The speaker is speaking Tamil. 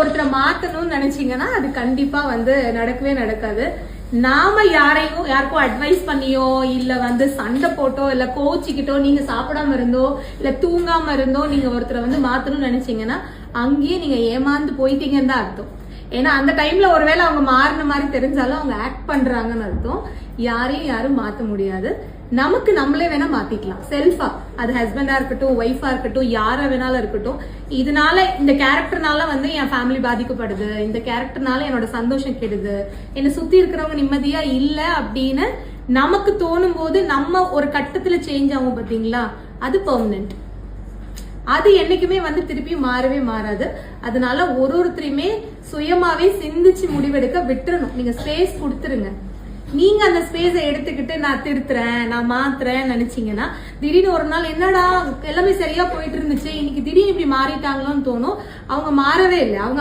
ஒருத்தரை மாத்தணும்னு நினைச்சீங்கன்னா அது கண்டிப்பா நடக்கவே நடக்காது. நாம யாருக்கும் அட்வைஸ் பண்ணியோ இல்ல சண்டை போட்டோ இல்ல கோச்சிக்கிட்டோ நீங்க சாப்பிடாம இருந்தோ இல்ல தூங்காம இருந்தோ நீங்க ஒருத்தரை மாத்தணும்னு நினைச்சீங்கன்னா அங்கேயே நீங்க ஏமாந்து போயிட்டீங்கன்னு தான் அர்த்தம். ஏன்னா அந்த டைம்ல ஒருவேளை அவங்க மாறின மாதிரி தெரிஞ்சாலும் அவங்க ஆக்ட் பண்றாங்கன்னு அர்த்தம். யாரையும் யாரும் மாத்த முடியாது. நமக்கு நம்மளே வேணா மாத்திக்கலாம் செல்ஃபா. அது ஹஸ்பண்டா இருக்கட்டும், ஒய்ஃபா இருக்கட்டும், யார வேணாலும் இருக்கட்டும். இதனால இந்த கேரக்டர்னால என் ஃபேமிலி பாதிக்கப்படுது, இந்த கேரக்டர்னால என்னோட சந்தோஷம் கெடுது, என்னை சுத்தி இருக்கிறவங்க நிம்மதியா இல்ல அப்படின்னு நமக்கு தோணும் போது நம்ம ஒரு கட்டத்துல சேஞ்ச் ஆகும் பாத்தீங்களா, அது பெர்மனன்ட். அது என்னைக்குமே திருப்பி மாறவே மாறாது. அதனால ஒருத்தரையுமே சுயமாவே சிந்திச்சு முடிவெடுக்க விட்டுறணும். நீங்க ஸ்பேஸ் கொடுத்துருங்க. நீங்க அந்த ஸ்பேஸை எடுத்துக்கிட்டு நான் திருத்துறேன், நான் மாத்துறேன் நினைச்சீங்கன்னா திடீர்னு ஒரு நாள் என்னடா எல்லாமே சரியா போயிட்டு இருந்துச்சு, இன்னைக்கு திடீர்னு இப்படி மாறிட்டாங்களோன்னு தோணும். அவங்க மாறவே இல்லை. அவங்க